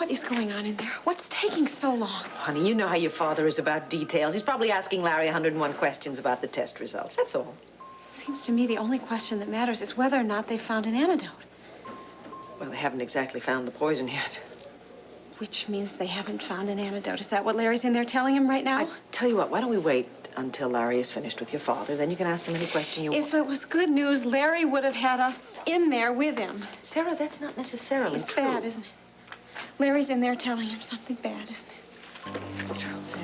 What is going on in there? What's taking so long? Honey, you know how your father is about details. He's probably asking Larry 101 questions about the test results. That's all. Seems to me the only question that matters is whether or not they found an antidote. Well, they haven't exactly found the poison yet. Which means they haven't found an antidote. Is that what Larry's in there telling him right now? I tell you what, why don't we wait until Larry is finished with your father? Then you can ask him any question you want. If it was good news, Larry would have had us in there with him. Sarah, that's not necessarily It's true. bad, isn't it? Larry's in there telling him something bad, isn't it? It's true, Sarah.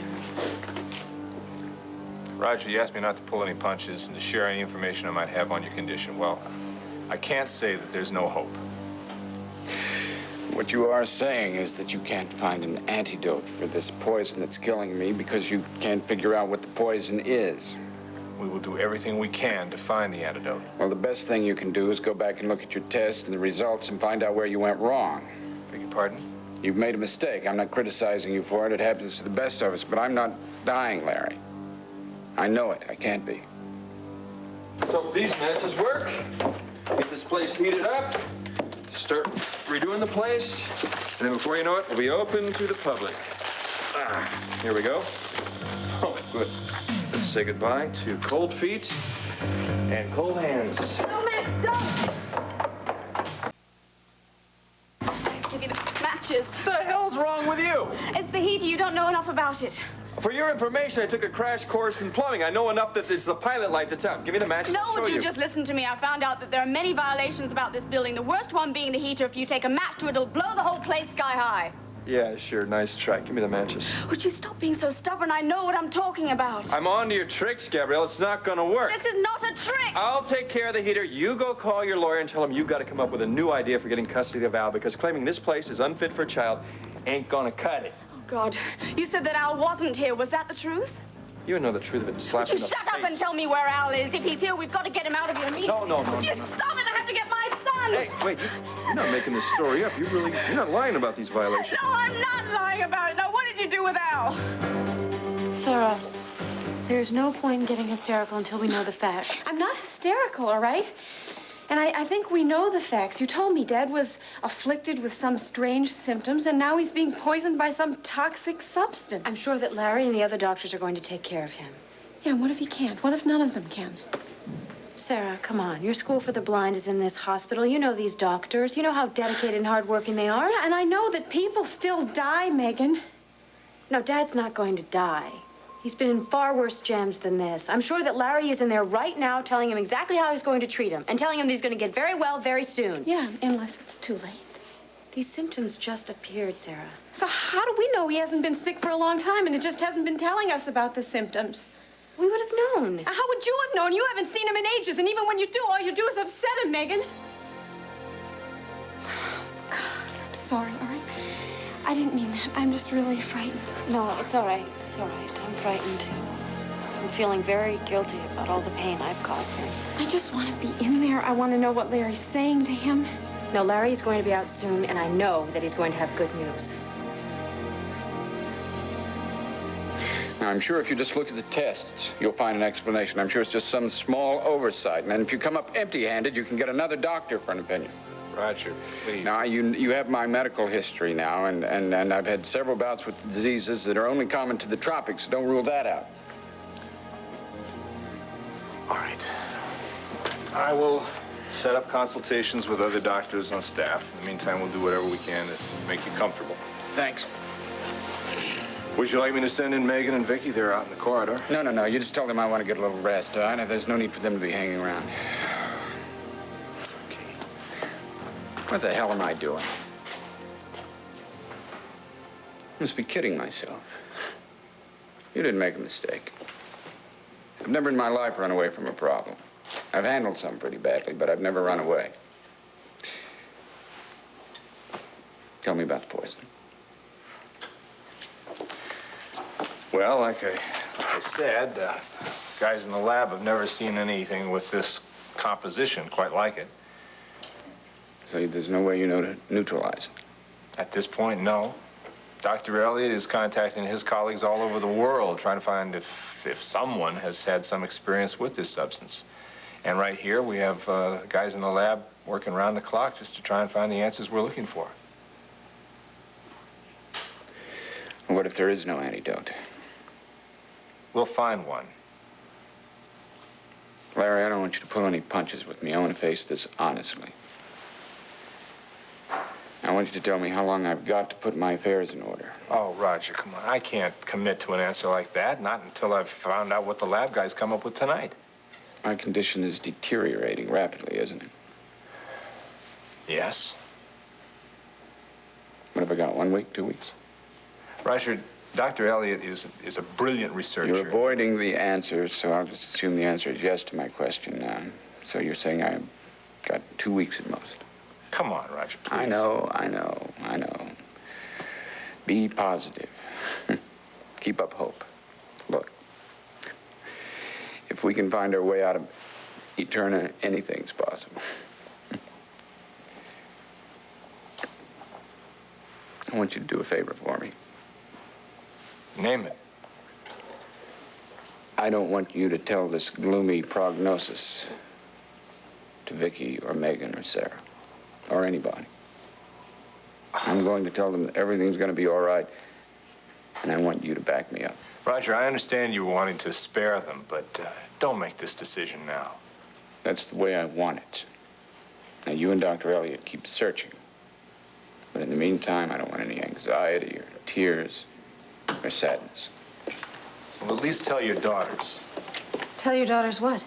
Roger, you asked me not to pull any punches and to share any information I might have on your condition. Well, I can't say that there's no hope. What you are saying is that you can't find an antidote for this poison that's killing me because you can't figure out what the poison is. We will do everything we can to find the antidote. Well, the best thing you can do is go back and look at your tests and the results and find out where you went wrong. Beg your pardon? You've made a mistake. I'm not criticizing you for it. It happens to the best of us, but I'm not dying, Larry. I know it. I can't be. So if these matches work, get this place heated up, start redoing the place, and then before you know it, we'll be open to the public. Here we go. Oh, good. Let's say goodbye to cold feet and cold hands. No, Max, don't! Give me the matches. What the hell's wrong with you? It's the heater. You don't know enough about it. For your information, I took a crash course in plumbing. I know enough that it's the pilot light that's out. Give me the matches. No, would you just listen to me? I found out that there are many violations about this building. The worst one being the heater. If you take a match to it, it'll blow the whole place sky high. Yeah, sure. Nice try. Give me the matches. Would you stop being so stubborn? I know what I'm talking about. I'm on to your tricks, Gabrielle. It's not gonna work. This is not a trick. I'll take care of the heater. You go call your lawyer and tell him you've got to come up with a new idea for getting custody of Al, because claiming this place is unfit for a child ain't gonna cut it. God, you said that Al wasn't here. Was that the truth? You know the truth of it and slap Would in you the shut face. up and tell me where Al is? If he's here, we've got to get him out of here immediately. No. Would you stop it? I have to get my son. Hey, wait. You're not making this story up. You're not lying about these violations. No, I'm not lying about it. Now, what did you do with Al? Sarah, there's no point in getting hysterical until we know the facts. I'm not hysterical, all right? And I think we know the facts. You told me Dad was afflicted with some strange symptoms, and now he's being poisoned by some toxic substance. I'm sure that Larry and the other doctors are going to take care of him. Yeah, and what if he can't? What if none of them can? Sarah, come on. Your school for the blind is in this hospital. You know these doctors. You know how dedicated and hardworking they are. Yeah, and I know that people still die, Megan. No, Dad's not going to die. He's been in far worse jams than this. I'm sure that Larry is in there right now telling him exactly how he's going to treat him and telling him that he's going to get very well very soon. Yeah, unless it's too late. These symptoms just appeared, Sarah. So how do we know he hasn't been sick for a long time and it just hasn't been telling us about the symptoms? We would have known. How would you have known? You haven't seen him in ages, and even when you do, all you do is upset him, Megan. God, I'm sorry, all right? I didn't mean that. I'm just really frightened. No, it's all right. It's all right. I'm frightened. I'm feeling very guilty about all the pain I've caused him. I just want to be in there. I want to know what Larry's saying to him. No, Larry's going to be out soon, and I know that he's going to have good news. Now, I'm sure if you just look at the tests, you'll find an explanation. I'm sure it's just some small oversight. And if you come up empty-handed, you can get another doctor for an opinion. Roger, please. Now, you have my medical history now, and I've had several bouts with diseases that are only common to the tropics. So don't rule that out. All right. I will set up consultations with other doctors on staff. In the meantime, we'll do whatever we can to make you comfortable. Thanks. Would you like me to send in Megan and Viki? They're out in the corridor. No. You just tell them I want to get a little rest, all right? There's no need for them to be hanging around. Okay. What the hell am I doing? I must be kidding myself. You didn't make a mistake. I've never in my life run away from a problem. I've handled some pretty badly, but I've never run away. Tell me about the poison. Well, like I said, guys in the lab have never seen anything with this composition quite like it. So there's no way you know to neutralize it? At this point, no. Dr. Elliott is contacting his colleagues all over the world, trying to find if someone has had some experience with this substance. And right here, we have guys in the lab working around the clock just to try and find the answers we're looking for. What if there is no antidote? We'll find one. Larry, I don't want you to pull any punches with me. I want to face this honestly. I want you to tell me how long I've got to put my affairs in order. Oh, Roger, come on. I can't commit to an answer like that, not until I've found out what the lab guys come up with tonight. My condition is deteriorating rapidly, isn't it? Yes. What have I got, 1 week, 2 weeks? Roger, Dr. Elliott is a brilliant researcher. You're avoiding the answers, so I'll just assume the answer is yes to my question now. So you're saying I've got 2 weeks at most? Come on, Roger, please. I know. Be positive. Keep up hope. Look, if we can find our way out of Eterna, anything's possible. I want you to do a favor for me. Name it. I don't want you to tell this gloomy prognosis to Viki or Megan or Sarah or anybody. I'm going to tell them that everything's going to be all right, and I want you to back me up. Roger, I understand you wanting to spare them, but don't make this decision now. That's the way I want it. Now, you and Dr. Elliott keep searching. But in the meantime, I don't want any anxiety or tears or sadness. Well, at least tell your daughters. Tell your daughters what?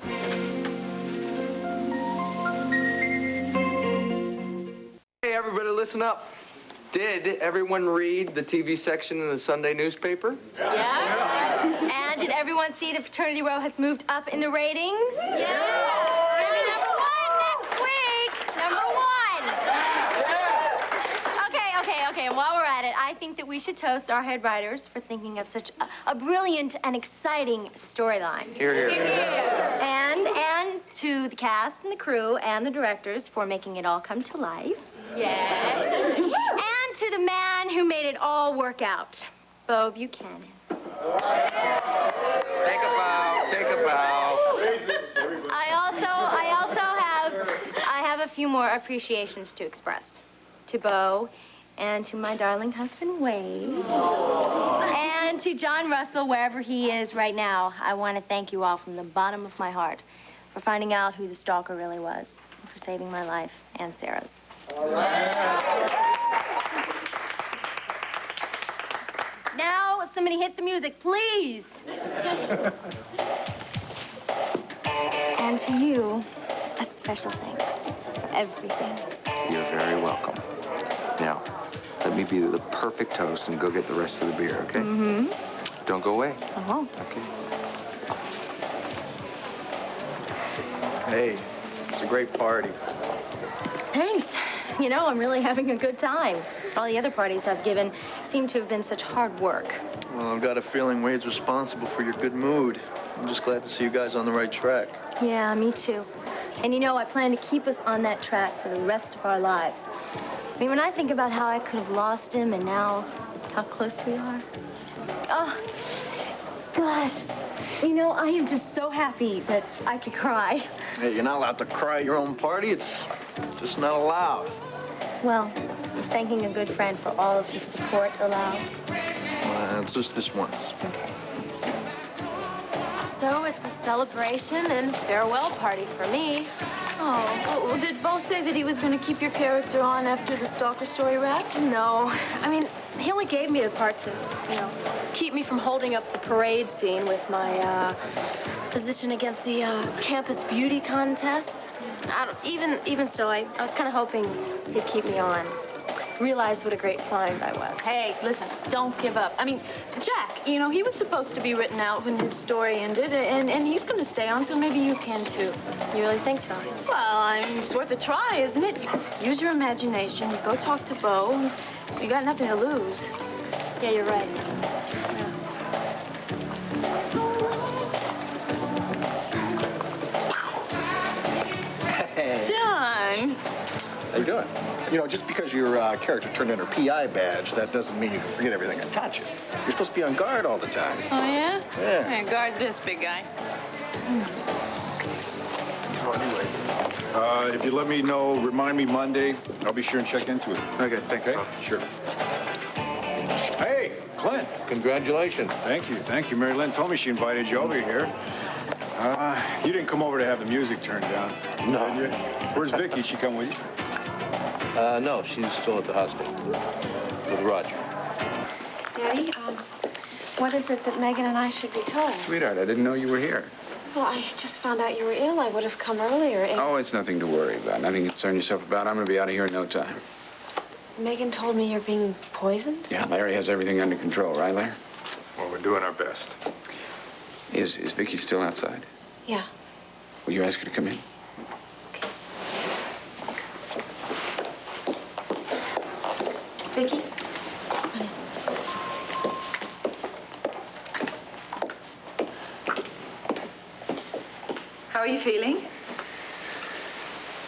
Hey, everybody, listen up. Did everyone read the TV section in the Sunday newspaper? Yeah? And did everyone see that Fraternity Row has moved up in the ratings? Yeah! Number one next week! Number one! Okay, and while we're at it, I think that we should toast our head writers for thinking of such a brilliant and exciting storyline. Here, here. And to the cast and the crew and the directors for making it all come to life. Yes. And to the man who made it all work out, Bo Buchanan. Take a bow, take a bow. I have a few more appreciations to express. To Bo, and to my darling husband, Wade. And to John Russell, wherever he is right now. I want to thank you all from the bottom of my heart for finding out who the stalker really was, and for saving my life and Sarah's. Now, somebody hit the music, please. And to you, a special thanks for everything. You're very welcome. Now, let me be the perfect toast and go get the rest of the beer, okay? Mm-hmm. Don't go away. I won't. Okay. Hey, it's a great party. Thanks. You know, I'm really having a good time. All the other parties I've given seem to have been such hard work. Well, I've got a feeling Wade's responsible for your good mood. I'm just glad to see you guys on the right track. Yeah, me too. And you know, I plan to keep us on that track for the rest of our lives. I mean, when I think about how I could have lost him and now how close we are. Oh, gosh. You know, I am just so happy that I could cry. Hey, you're not allowed to cry at your own party. It's just not allowed. Well, I was thanking a good friend for all of his support allowed. It's just this once. Okay. So it's a celebration and farewell party for me. Oh, well, did Bo say that he was going to keep your character on after the stalker story wrapped? No. I mean, he only gave me the part to, you know, keep me from holding up the parade scene with my position against the campus beauty contest. I don't, even still, I was kind of hoping he'd keep me on. Realize what a great find I was. Hey, listen, don't give up. I mean, Jack, you know, he was supposed to be written out when his story ended, and he's going to stay on, so maybe you can, too. You really think so? Well, I mean, it's worth a try, isn't it? You use your imagination, you go talk to Bo, and you got nothing to lose. Yeah, you're right. Hey. John! How you doing? You know, just because your character turned in her PI badge, that doesn't mean you can forget everything I taught you. You're supposed to be on guard all the time. Oh, yeah? Yeah. Yeah, guard this, big guy. Oh, anyway, if you let me know, remind me Monday, I'll be sure and check into it. Okay, thanks, Okay? Bob. Sure. Hey, Clint. Congratulations. Thank you. Thank you. Mary Lynn told me she invited you over here. You didn't come over to have the music turned down. No. Did you? Where's Viki? She come with you? No, she's still at the hospital with Roger. Daddy, what is it that Megan and I should be told? Sweetheart, I didn't know you were here. Well, I just found out you were ill. I would have come earlier. And Oh, it's nothing to worry about. Nothing to concern yourself about. I'm going to be out of here in no time. Megan told me you're being poisoned? Yeah, Larry has everything under control, right, Larry? Well, we're doing our best. Is Viki still outside? Yeah. Will you ask her to come in? Viki? How are you feeling?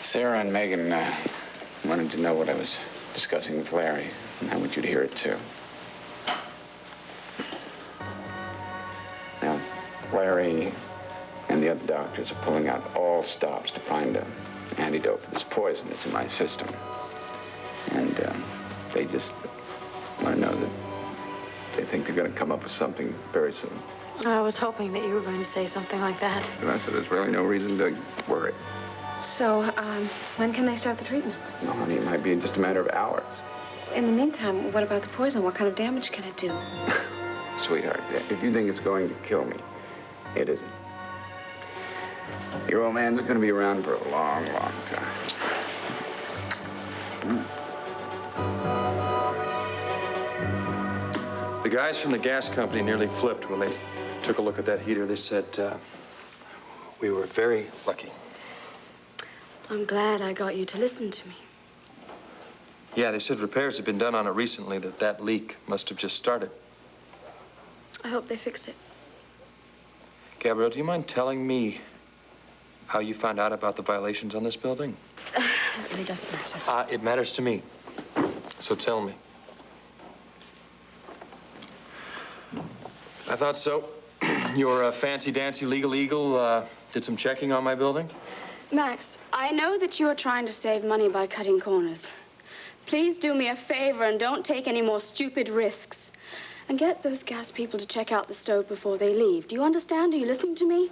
Sarah and Megan wanted to know what I was discussing with Larry, and I want you to hear it, too. Now, Larry and the other doctors are pulling out all stops to find an antidote for this poison that's in my system. And they just want to know that they think they're going to come up with something very soon. I was hoping that you were going to say something like that. And I said there's really no reason to worry. So, when can they start the treatment? No, honey, it might be just a matter of hours. In the meantime, what about the poison? What kind of damage can it do? Sweetheart, if you think it's going to kill me, it isn't. Your old man's going to be around for a long, long time. The guys from the gas company nearly flipped when they took a look at that heater. They said we were very lucky. I'm glad I got you to listen to me. Yeah, they said repairs had been done on it recently, that leak must have just started. I hope they fix it. Gabrielle, do you mind telling me how you found out about the violations on this building? It really doesn't matter. It matters to me. So tell me. I thought so. Your fancy-dancy legal eagle did some checking on my building? Max, I know that you're trying to save money by cutting corners. Please do me a favor and don't take any more stupid risks. And get those gas people to check out the stove before they leave. Do you understand? Are you listening to me?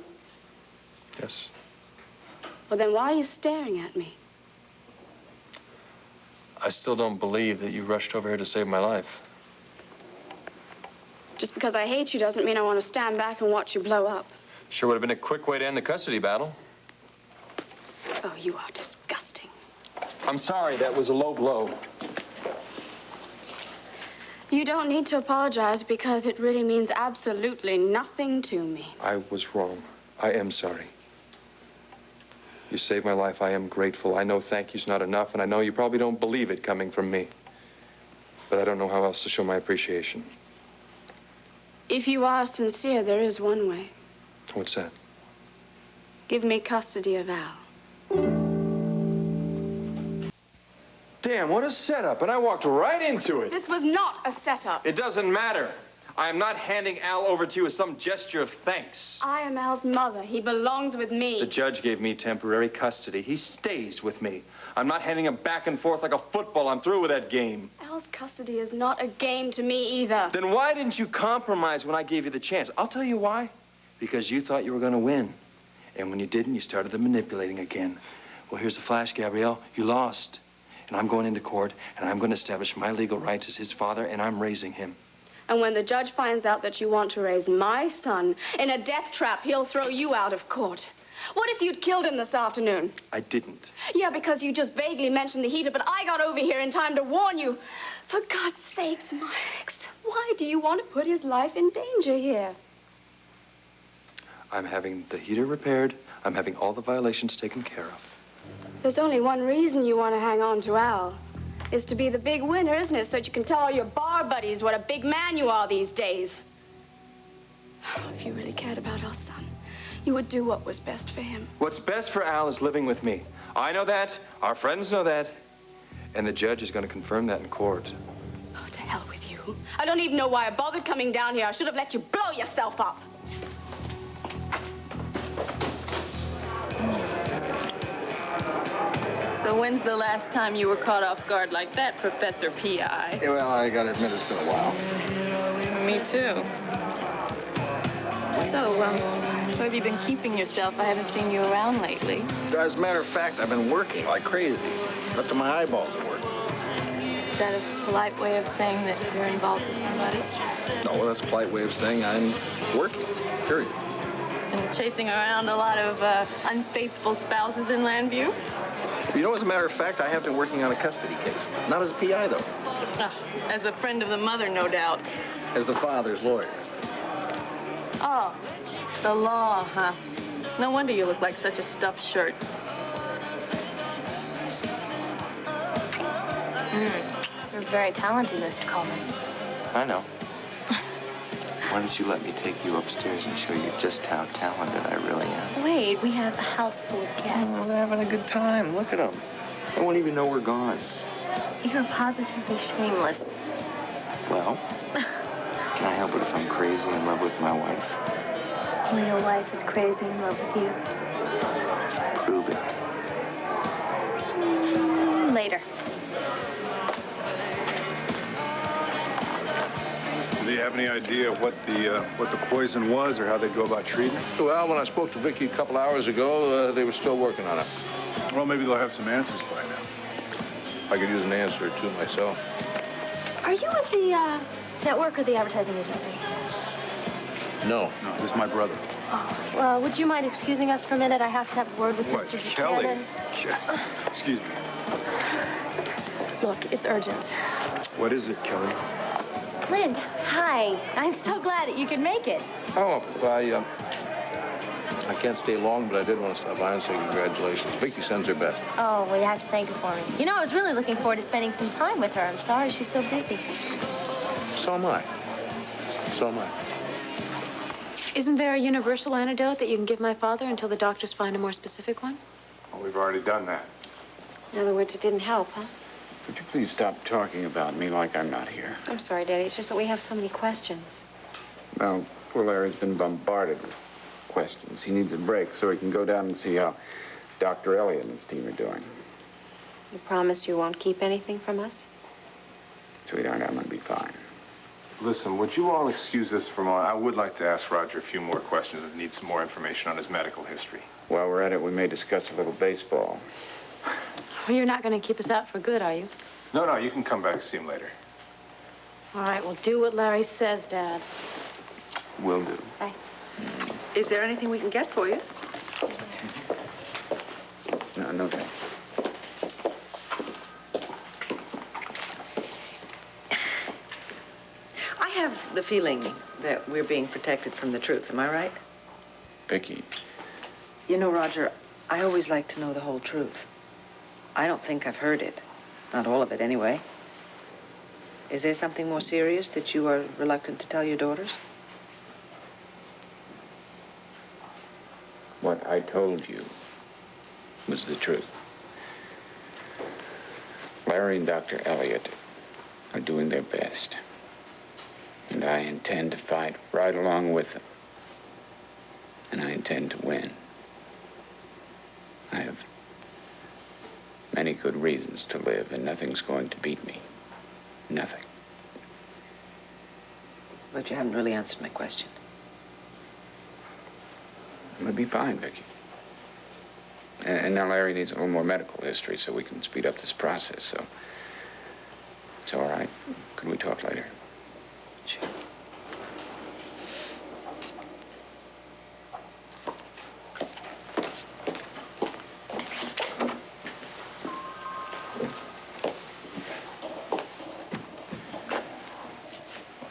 Yes. Well, then why are you staring at me? I still don't believe that you rushed over here to save my life. Just because I hate you doesn't mean I want to stand back and watch you blow up. Sure would have been a quick way to end the custody battle. Oh, you are disgusting. I'm sorry, that was a low blow. You don't need to apologize because it really means absolutely nothing to me. I was wrong. I am sorry. You saved my life. I am grateful. I know thank you's not enough, and I know you probably don't believe it coming from me. But I don't know how else to show my appreciation. If you are sincere, there is one way. What's that? Give me custody of Al. Damn, what a setup. And I walked right into it. This was not a setup. It doesn't matter. I am not handing Al over to you as some gesture of thanks. I am Al's mother. He belongs with me. The judge gave me temporary custody. He stays with me. I'm not handing him back and forth like a football. I'm through with that game. Al's custody is not a game to me either. Then why didn't you compromise when I gave you the chance? I'll tell you why. Because you thought you were going to win. And when you didn't, you started the manipulating again. Well, here's the flash, Gabrielle. You lost. And I'm going into court, and I'm going to establish my legal rights as his father, and I'm raising him. And when the judge finds out that you want to raise my son in a death trap, he'll throw you out of court. What if you'd killed him this afternoon? I didn't. Yeah, because you just vaguely mentioned the heater, but I got over here in time to warn you. For God's sakes, Max, why do you want to put his life in danger here? I'm having the heater repaired. I'm having all the violations taken care of. There's only one reason you want to hang on to Al. Is to be the big winner, isn't it? So that you can tell all your bar buddies what a big man you are these days. If you really cared about our son, you would do what was best for him. What's best for Al is living with me. I know that. Our friends know that. And the judge is going to confirm that in court. Oh, to hell with you. I don't even know why I bothered coming down here. I should have let you blow yourself up. So when's the last time you were caught off guard like that, Professor P.I.? Yeah, well, I gotta admit, it's been a while. Me too. So, where have you been keeping yourself? I haven't seen you around lately. As a matter of fact, I've been working like crazy. Up to my eyeballs at work. Is that a polite way of saying that you're involved with somebody? No, that's a polite way of saying I'm working, period. And chasing around a lot of unfaithful spouses in Landview? You know, as a matter of fact, I have been working on a custody case. Not as a PI, though. As a friend of the mother, no doubt. As the father's lawyer. Oh, the law, huh? No wonder you look like such a stuffed shirt. You're very talented, Mr. Coleman. I know. Why don't you let me take you upstairs and show you just how talented I really am? Wade, we have a house full of guests. Oh, they're having a good time. Look at them. They won't even know we're gone. You're positively shameless. Well, can I help it if I'm crazy in love with my wife? Well, your wife is crazy in love with you. Prove it. Later. Do you have any idea what the poison was or how they'd go about treating it? Well, when I spoke to Viki a couple hours ago, they were still working on it. Well, maybe they'll have some answers by now. I could use an answer or two myself. Are you with the network or the advertising agency? No. No, this is my brother. Oh, well, would you mind excusing us for a minute? I have to have a word with What, Mr. Kelly? Buchanan. Excuse me. Look, it's urgent. What is it, Kelly? Clint, hi. I'm so glad that you could make it. Oh, I can't stay long, but I did want to stop by and say congratulations. Viki sends her best. Oh, well, you have to thank her for me. You know, I was really looking forward to spending some time with her. I'm sorry she's so busy. So am I. So am I. Isn't there a universal antidote that you can give my father until the doctors find a more specific one? Well, we've already done that. In other words, it didn't help, huh? Would you please stop talking about me like I'm not here? I'm sorry, Daddy. It's just that we have so many questions. Well, poor Larry's been bombarded with questions. He needs a break so he can go down and see how Dr. Elliott and his team are doing. You promise you won't keep anything from us? Sweetheart, I'm gonna be fine. Listen, would you all excuse us for a moment? I would like to ask Roger a few more questions and need some more information on his medical history. While we're at it, we may discuss a little baseball. Well, you're not going to keep us out for good, are you? No, you can come back and see him later. All right, well, do what Larry says, Dad. Will do. Bye. Is there anything we can get for you? No, thanks. I have the feeling that we're being protected from the truth. Am I right? Viki. You know, Roger, I always like to know the whole truth. I don't think I've heard it. Not all of it, anyway. Is there something more serious that you are reluctant to tell your daughters? What I told you was the truth. Larry and Dr. Elliott are doing their best. And I intend to fight right along with them. And I intend to win. I have many good reasons to live, and nothing's going to beat me. Nothing. But you haven't really answered my question. I'm gonna be fine, Viki. And now Larry needs a little more medical history so we can speed up this process, so it's all right. Could we talk later? Sure.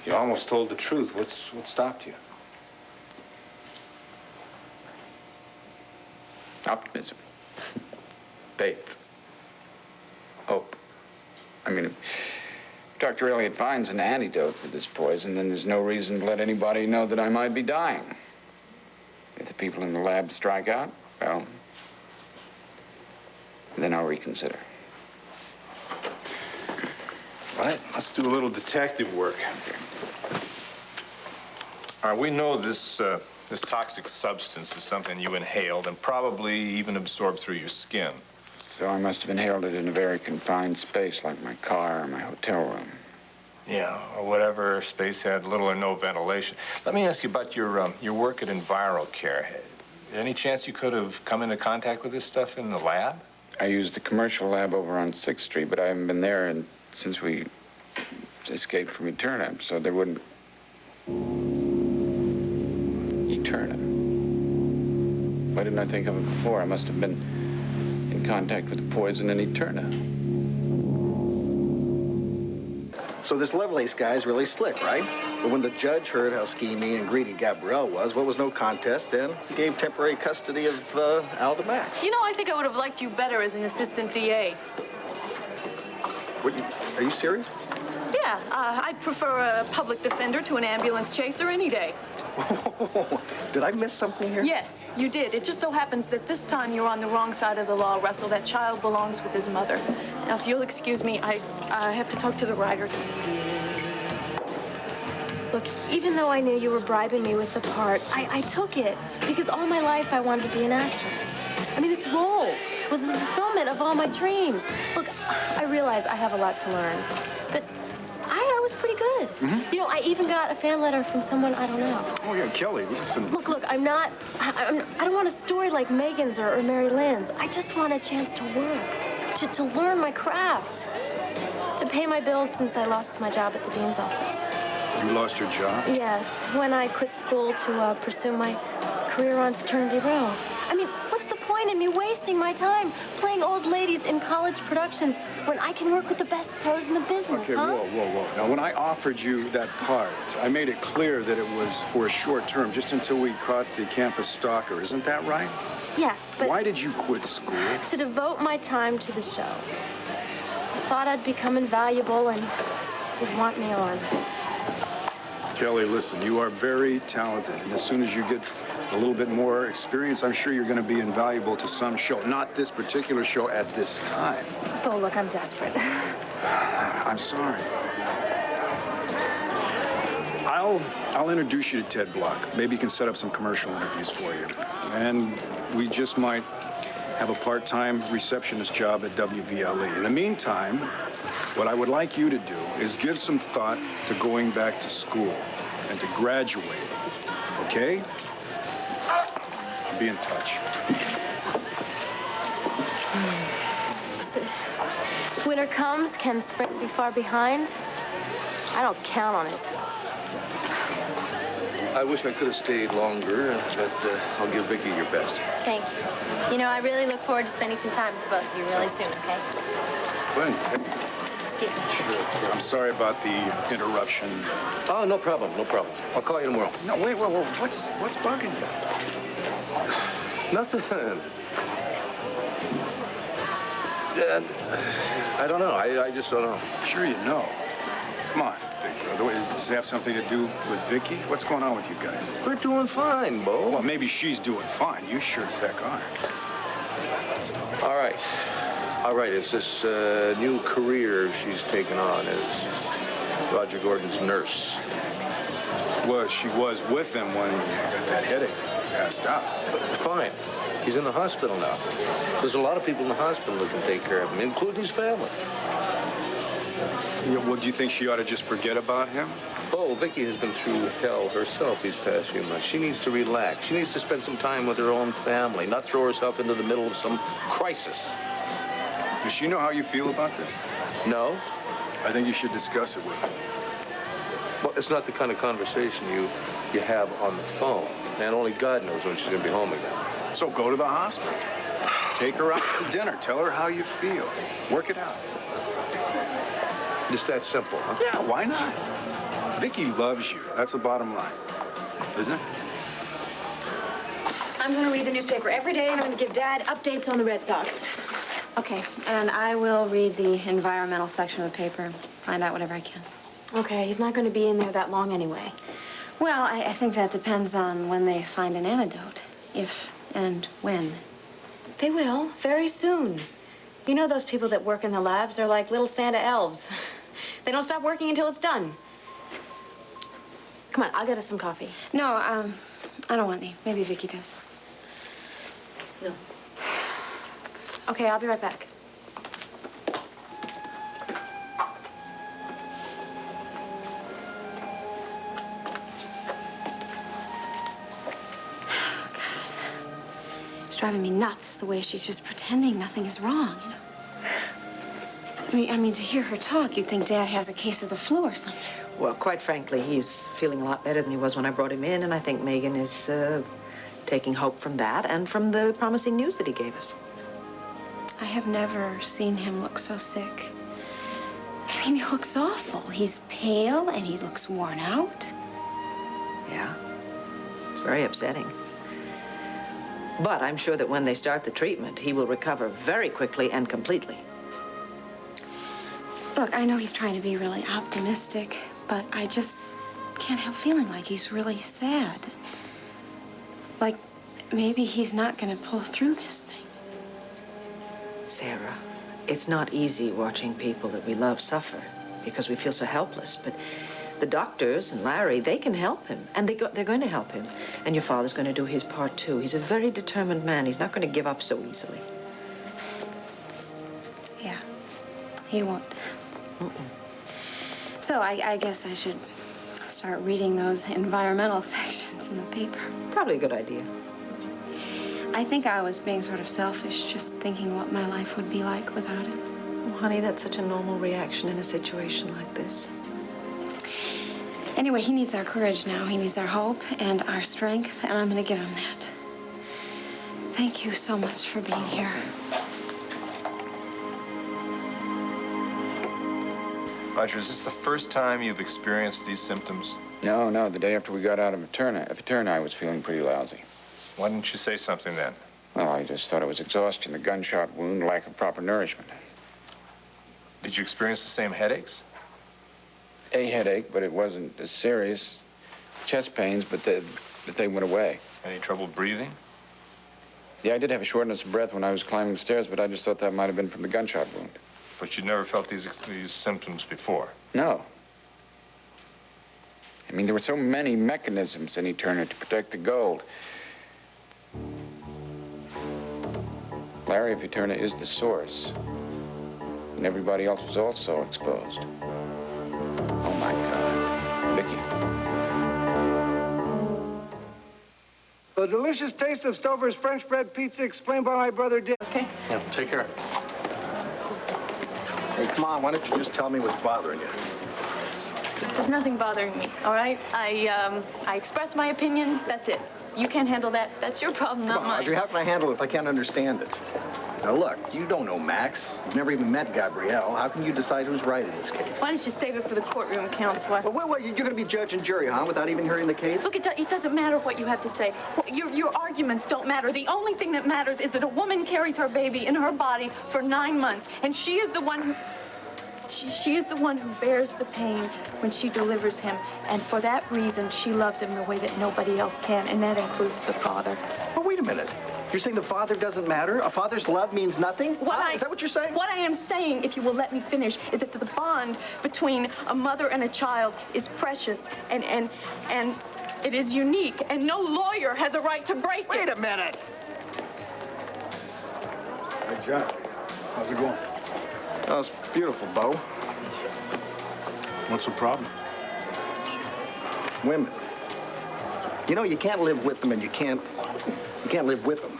You almost told the truth. What stopped you? Optimism. Faith. Hope. I mean, if Dr. Elliott finds an antidote for this poison, then there's no reason to let anybody know that I might be dying. If the people in the lab strike out, well, then I'll reconsider. All right, let's do a little detective work. All right, we know this toxic substance is something you inhaled and probably even absorbed through your skin. So I must have inhaled it in a very confined space, like my car or my hotel room. Yeah, or whatever space had little or no ventilation. Let me ask you about your work at EnviroCare. Any chance you could have come into contact with this stuff in the lab? I used the commercial lab over on 6th Street, but I haven't been there since we escaped from Eterna, so there wouldn't... Eterna. Why didn't I think of it before? I must have been in contact with the poison in Eterna. So this Lovelace guy's really slick, right? But when the judge heard how schemy and greedy Gabrielle was, what was no contest, then he gave temporary custody of Al to Max. You know, I think I would have liked you better as an assistant DA. What, are you serious? Yeah, I'd prefer a public defender to an ambulance chaser any day. Did I miss something here? Yes, you did. It just so happens that this time you're on the wrong side of the law, Russell. That child belongs with his mother. Now, if you'll excuse me, I have to talk to the writer. Look, even though I knew you were bribing me with the part, I took it because all my life I wanted to be an actress. I mean, this role was the fulfillment of all my dreams. Look, I realize I have a lot to learn, but I was pretty good. You know, I even got a fan letter from someone I don't know. Oh, yeah, Kelly, listen. Look, I don't want a story like Megan's or Mary Lynn's. I just want a chance to work, to learn my craft, to pay my bills since I lost my job at the dean's office. You lost your job? Yes, when I quit school to pursue my career on Fraternity Row. I mean, what's the point in me wasting my time playing old ladies in college productions when I can work with the best pros in the business, Okay, huh? whoa. Now, when I offered you that part, I made it clear that it was for a short term, just until we caught the campus stalker. Isn't that right? Yes, but... Why did you quit school? To devote my time to the show. I thought I'd become invaluable and you'd want me on. Kelly, listen, you are very talented, and as soon as you get a little bit more experience, I'm sure you're going to be invaluable to some show. Not this particular show at this time. Oh, look, I'm desperate. I'm sorry. I'll introduce you to Ted Block. Maybe he can set up some commercial interviews for you. And we just might have a part-time receptionist job at WVLE. In the meantime, what I would like you to do is give some thought to going back to school and to graduate, okay? I'll be in touch. Winter comes, can spring be far behind? I don't count on it. I wish I could have stayed longer, but I'll give Viki your best. Thank you. You know, I really look forward to spending some time with both of you really soon, okay? Clint. Excuse me. Sure. I'm sorry about the interruption. Oh, no problem. I'll call you tomorrow. No, wait. What's bugging you? Nothing. I don't know. I just don't know. Sure you know. Come on, big brother. Does it have something to do with Viki? What's going on with you guys? We're doing fine, Bo. Well, maybe she's doing fine. You sure as heck aren't. All right. It's this new career she's taken on as Roger Gordon's nurse. Well, she was with him when he got that headache and passed out. Fine. He's in the hospital now. There's a lot of people in the hospital that can take care of him, including his family. Yeah, well, do you think she ought to just forget about him? Oh, Viki has been through hell herself these past few months. She needs to relax. She needs to spend some time with her own family, not throw herself into the middle of some crisis. Does she know how you feel about this? No. I think you should discuss it with her. Well, it's not the kind of conversation you have on the phone. And only God knows when she's going to be home again. So go to the hospital. Take her out for dinner. Tell her how you feel. Work it out. Just that simple, huh? Yeah, why not? Viki loves you. That's the bottom line. Isn't it? I'm going to read the newspaper every day, and I'm going to give Dad updates on the Red Sox. Okay, and I will read the environmental section of the paper, find out whatever I can. Okay, he's not going to be in there that long anyway. Well, I think that depends on when they find an antidote. If and when. They will, very soon. You know those people that work in the labs are like little Santa elves. They don't stop working until it's done. Come on, I'll get us some coffee. No, I don't want any. Maybe Viki does. No. Okay, I'll be right back. driving me nuts, the way she's just pretending nothing is wrong, you know. I mean, to hear her talk, you'd think Dad has a case of the flu or something. Well, quite frankly, he's feeling a lot better than he was when I brought him in, and I think Megan is taking hope from that and from the promising news that he gave us. I have never seen him look so sick. I mean, he looks awful. He's pale and he looks worn out. Yeah, it's very upsetting. But I'm sure that when they start the treatment, he will recover very quickly and completely. Look, I know he's trying to be really optimistic, but I just can't help feeling like he's really sad. Like maybe he's not going to pull through this thing. Sarah, it's not easy watching people that we love suffer because we feel so helpless. But the doctors and Larry, they can help him, and they're going to help him. And your father's going to do his part, too. He's a very determined man. He's not going to give up so easily. Yeah, he won't. So I guess I should start reading those environmental sections in the paper. Probably a good idea. I think I was being sort of selfish, just thinking what my life would be like without him. Oh, honey, that's such a normal reaction in a situation like this. Anyway, he needs our courage now. He needs our hope and our strength, and I'm going to give him that. Thank you so much for being here. Roger, is this the first time you've experienced these symptoms? No, the day after we got out of Eterna, I was feeling pretty lousy. Why didn't you say something then? Well, I just thought it was exhaustion, a gunshot wound, lack of proper nourishment. Did you experience the same headaches? A headache, but it wasn't as serious. Chest pains, but they went away. Any trouble breathing? Yeah, I did have a shortness of breath when I was climbing the stairs, but I just thought that might have been from the gunshot wound. But you'd never felt these symptoms before? No. I mean, there were so many mechanisms in Eterna to protect the gold. Larry, if Eterna is the source, and everybody else was also exposed. Oh, my God. Viki. The delicious taste of Stover's French bread pizza explained by my brother Dick. Okay. Yeah, take care. Hey, come on, why don't you just tell me what's bothering you? There's nothing bothering me, all right? I expressed my opinion, that's it. You can't handle that. That's your problem, not mine. Audrey, how can I handle it if I can't understand it? Now, look, you don't know Max. You've never even met Gabrielle. How can you decide who's right in this case? Why don't you save it for the courtroom, counselor? Well, you're going to be judge and jury, huh, without even hearing the case? Look, it doesn't matter what you have to say. Your arguments don't matter. The only thing that matters is that a woman carries her baby in her body for 9 months, and she is the one who... She is the one who bears the pain when she delivers him, and for that reason, she loves him the way that nobody else can, and that includes the father. But wait a minute. You're saying the father doesn't matter? A father's love means nothing? Is that what you're saying? What I am saying, if you will let me finish, is that the bond between a mother and a child is precious, and it is unique, and no lawyer has a right to break it. Wait a minute. Hey, John. How's it going? Oh, it's beautiful, Bo. What's the problem? Women. You know, you can't live with them, and you can't live with them.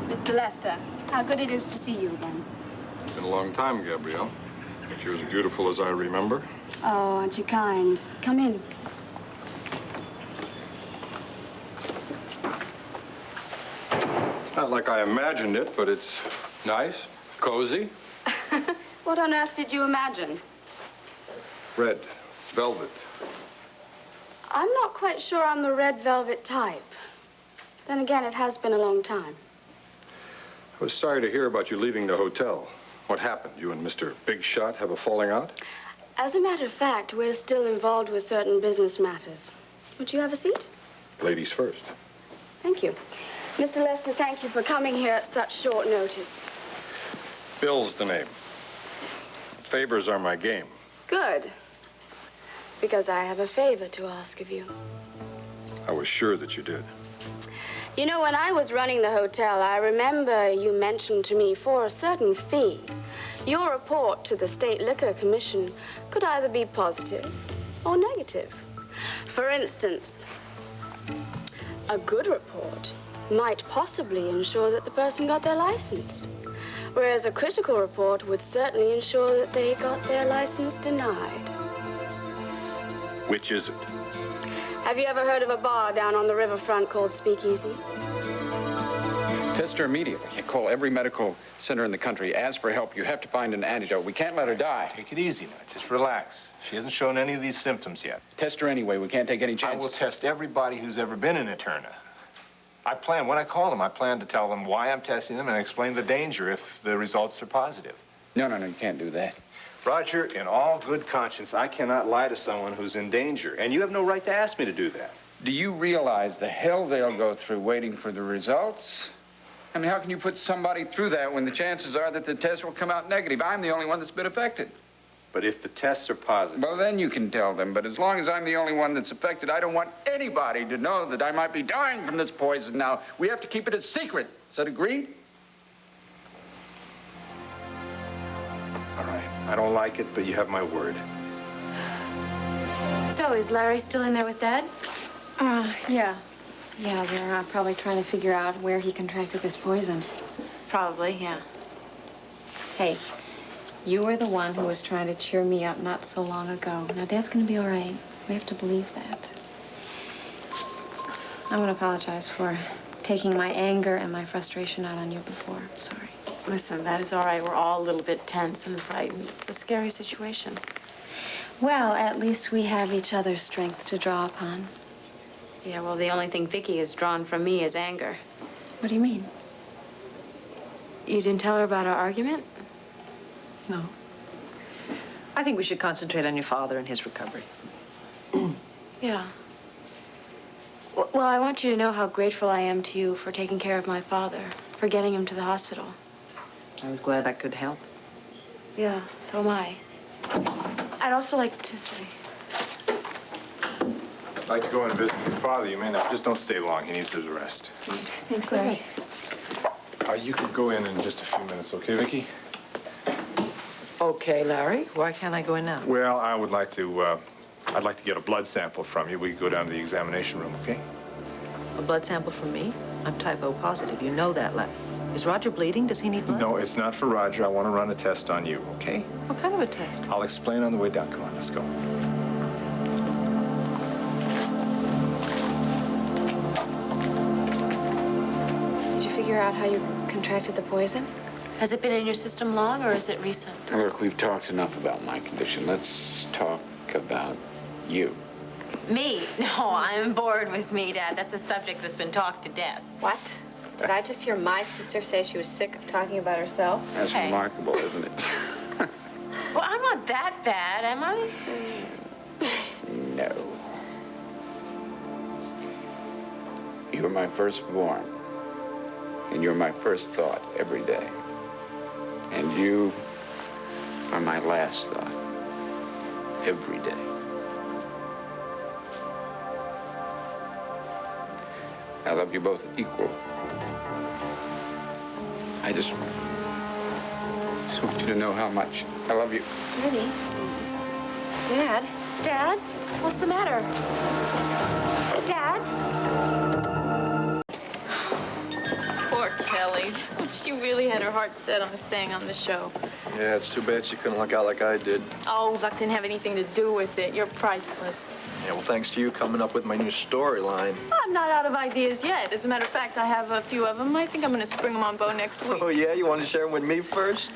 Mr. Lester, how good it is to see you again. It's been a long time, Gabrielle. But you're as beautiful as I remember. Oh, aren't you kind? Come in. Not like I imagined it, but it's nice, cozy. What on earth did you imagine? Red, velvet. I'm not quite sure I'm the red velvet type. Then again, it has been a long time. I was sorry to hear about you leaving the hotel. What happened? You and Mr. Big Shot have a falling out? As a matter of fact, we're still involved with certain business matters. Would you have a seat? Ladies first. Thank you. Mr. Lester, thank you for coming here at such short notice. Bill's the name. Favors are my game. Good. Because I have a favor to ask of you. I was sure that you did. You know, when I was running the hotel, I remember you mentioned to me for a certain fee, your report to the State Liquor Commission could either be positive or negative. For instance, a good report might possibly ensure that the person got their license, whereas a critical report would certainly ensure that they got their license denied. Which is it? Have you ever heard of a bar down on the riverfront called Speakeasy? Test her immediately. You call every medical center in the country. Ask for help. You have to find an antidote. We can't let her die. Take it easy now. Just relax. She hasn't shown any of these symptoms yet. Test her anyway. We can't take any chances. I will test everybody who's ever been in Eterna. When I call them, I plan to tell them why I'm testing them and explain the danger if the results are positive. No, you can't do that. Roger, in all good conscience, I cannot lie to someone who's in danger, and you have no right to ask me to do that. Do you realize the hell they'll go through waiting for the results? I mean, how can you put somebody through that when the chances are that the test will come out negative? I'm the only one that's been affected. But if the tests are positive... Well, then you can tell them. But as long as I'm the only one that's affected, I don't want anybody to know that I might be dying from this poison now. We have to keep it a secret. Is that agreed? All right. I don't like it, but you have my word. So, is Larry still in there with Dad? Yeah. Yeah, they're probably trying to figure out where he contracted this poison. Probably, yeah. Hey, you were the one who was trying to cheer me up not so long ago. Now, Dad's gonna be all right. We have to believe that. I want to apologize for taking my anger and my frustration out on you before. I'm sorry. Listen, that is all right. We're all a little bit tense and frightened. It's a scary situation. Well, at least we have each other's strength to draw upon. Yeah, well, the only thing Viki has drawn from me is anger. What do you mean? You didn't tell her about our argument? No. I think we should concentrate on your father and his recovery. Yeah. Well, I want you to know how grateful I am to you for taking care of my father, for getting him to the hospital. I was glad I could help. Yeah, so am I. I'd also like to say... I'd like to go and visit your father. You may not. Just don't stay long. He needs his rest. Thanks, Larry. You can go in just a few minutes, okay, Viki? Okay, Larry. Why can't I go in now? Well, I'd like to get a blood sample from you. We can go down to the examination room, okay? A blood sample from me? I'm type O positive. You know that, Larry. Is Roger bleeding? Does he need blood? No, it's not for Roger. I want to run a test on you, okay? What kind of a test? I'll explain on the way down. Come on, let's go. Did you figure out how you contracted the poison? Has it been in your system long, or is it recent? Look, we've talked enough about my condition. Let's talk about you. Me? No, I'm bored with me, Dad. That's a subject that's been talked to death. What? Did I just hear my sister say she was sick of talking about herself? That's remarkable, isn't it? Well, I'm not that bad, am I? No. You're my firstborn, and you're my first thought every day. And you are my last thought every day. I love you both equal. I just want you to know how much I love you. Really? Dad? Dad? What's the matter? Dad? Poor Kelly. She really had her heart set on staying on the show. Yeah, it's too bad she couldn't luck out like I did. Oh, luck didn't have anything to do with it. You're priceless. Yeah, well, thanks to you coming up with my new storyline. I'm not out of ideas yet. As a matter of fact, I have a few of them. I think I'm going to spring them on Bo next week. Oh, yeah? You want to share them with me first?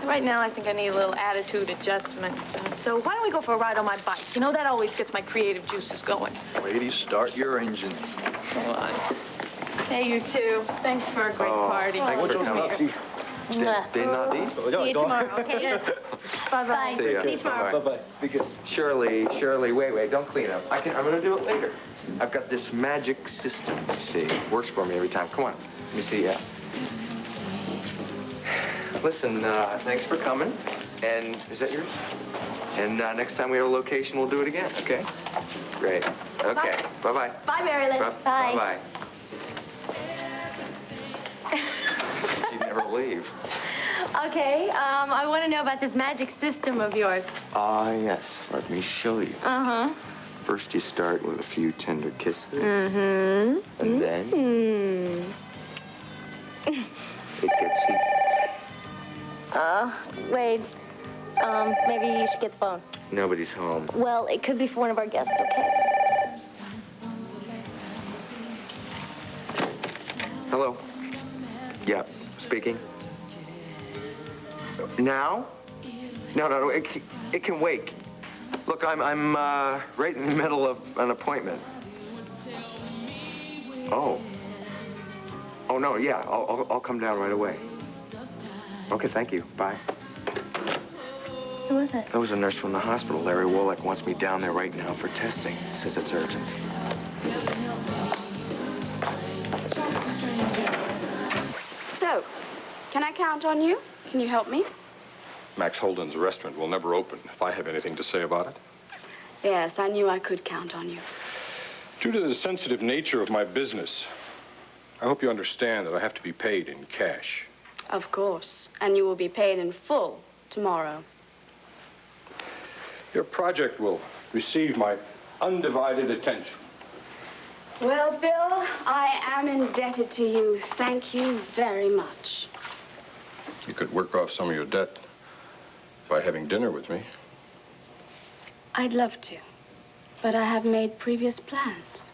Right now, I think I need a little attitude adjustment. So why don't we go for a ride on my bike? You know, that always gets my creative juices going. Ladies, start your engines. Come on. Hey, you two. Thanks for a great party. Thanks for coming. They not these? See you tomorrow, okay? Bye-bye. See ya. See you tomorrow. Bye-bye. Be good. Shirley, wait, don't clean up. I'm gonna do it later. I've got this magic system, you see. It works for me every time. Come on, let me see, yeah. Listen, thanks for coming. And is that yours? And next time we have a location, we'll do it again, okay? Great. Okay. Bye-bye. Bye, Marilyn. Bye. Bye-bye. She'd never leave. Okay, I want to know about this magic system of yours. Ah, yes. Let me show you. Uh-huh. First you start with a few tender kisses. Mm-hmm. And then it gets heated. Wade, maybe you should get the phone. Nobody's home. Well, it could be for one of our guests, okay? Hello? Yeah, speaking. Now? No, it can wait. Look, I'm right in the middle of an appointment. Oh. Oh, no, yeah, I'll come down right away. Okay, thank you. Bye. Who was it? That was a nurse from the hospital. Larry Wallach wants me down there right now for testing. Says it's urgent. So, can I count on you? Can you help me? Max Holden's restaurant will never open if I have anything to say about it. Yes, I knew I could count on you. Due to the sensitive nature of my business, I hope you understand that I have to be paid in cash. Of course. And you will be paid in full tomorrow. Your project will receive my undivided attention. Well, Bill, I am indebted to you. Thank you very much. You could work off some of your debt by having dinner with me. I'd love to, but I have made previous plans.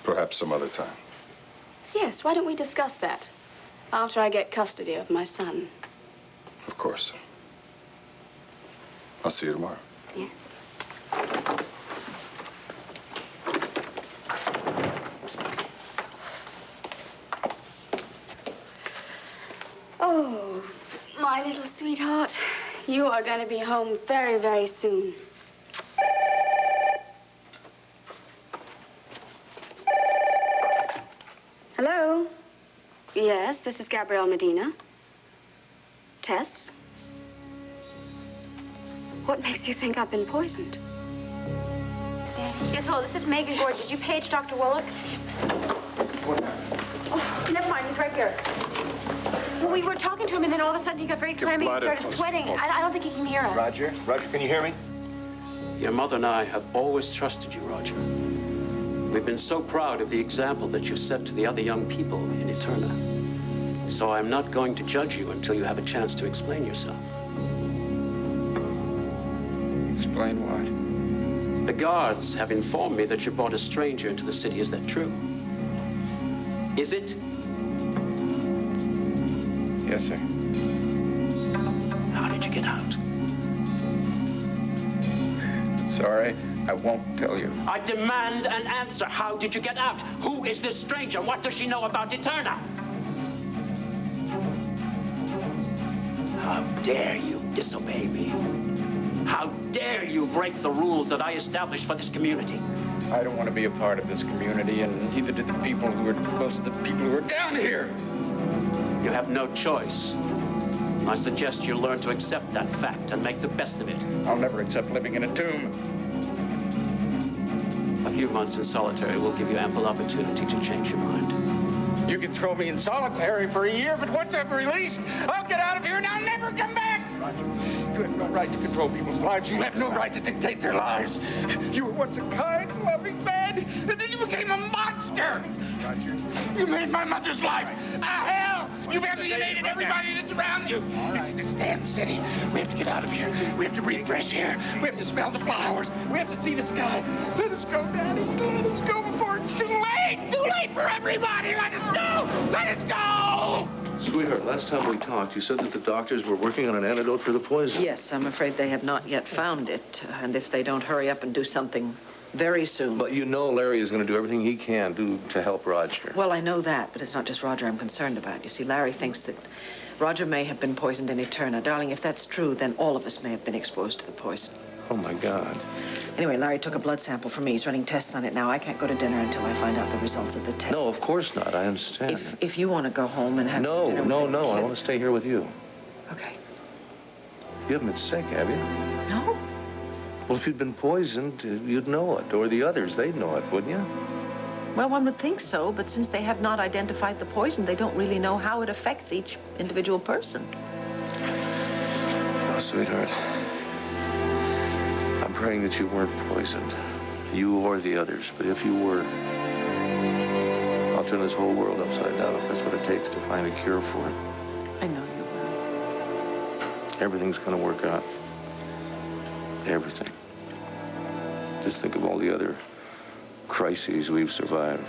Perhaps some other time. Yes, why don't we discuss that after I get custody of my son? Of course. I'll see you tomorrow. Yes. Oh, my little sweetheart, you are going to be home very, very soon. Hello? Yes, this is Gabrielle Medina. Tess? What makes you think I've been poisoned? Yes, hello, this is Megan Gord. Did you page Dr. Wallach? What happened? Oh, never mind, he's right here. Well, we were talking to him, and then all of a sudden he got very clammy and started sweating. I don't think he can hear us. Roger, can you hear me? Your mother and I have always trusted you, Roger. We've been so proud of the example that you set to the other young people in Eterna. So I'm not going to judge you until you have a chance to explain yourself. Explain what? The guards have informed me that you brought a stranger into the city. Is that true? Is it? Yes, sir. How did you get out? Sorry, I won't tell you. I demand an answer. How did you get out? Who is this stranger? What does she know about Eterna? How dare you disobey me? How dare you break the rules that I established for this community? I don't want to be a part of this community, and neither do the people who are most of the people who are down here. You have no choice. I suggest you learn to accept that fact and make the best of it. I'll never accept living in a tomb. A few months in solitary will give you ample opportunity to change your mind. You can throw me in solitary for a year, but once I'm released, I'll get out of here and I'll never come back! Roger, you have no right to control people's lives. You have no right to dictate their lives. You were once a kind, loving man, and then you became a monster! Roger, you made my mother's life a hell! You've alienated everybody that's around you! It's this damn city. We have to get out of here. We have to breathe fresh air. We have to smell the flowers. We have to see the sky. Let us go, Daddy. Let us go before it's too late! Too late for everybody! Let us go! Let us go! Sweetheart, last time we talked, you said that the doctors were working on an antidote for the poison. Yes, I'm afraid they have not yet found it. And if they don't hurry up and do something very soon. But you know Larry is going to do everything he can do to help Roger. Well, I know that, but it's not just Roger I'm concerned about. You see, Larry thinks that Roger may have been poisoned in Eterna. Darling, if that's true, then all of us may have been exposed to the poison. Oh, my God. Anyway, Larry took a blood sample from me. He's running tests on it now. I can't go to dinner until I find out the results of the test. No, of course not. I understand. If you want to go home and have dinner No. with the I want kids. to stay here with you. Okay. You haven't been sick, have you? No. Well, if you'd been poisoned, you'd know it. Or the others, they'd know it, wouldn't you? Well, one would think so, but since they have not identified the poison, they don't really know how it affects each individual person. Oh, sweetheart. I'm praying that you weren't poisoned. You or the others. But if you were, I'll turn this whole world upside down if that's what it takes to find a cure for it. I know you will. Everything's gonna work out. Everything. Just think of all the other crises we've survived.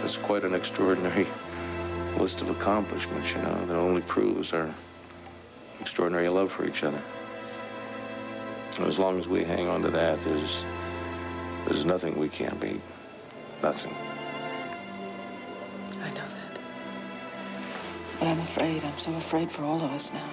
That's quite an extraordinary list of accomplishments, you know, that only proves our extraordinary love for each other. And as long as we hang on to that, there's nothing we can't beat. Nothing. I know that. But I'm afraid. I'm so afraid for all of us now.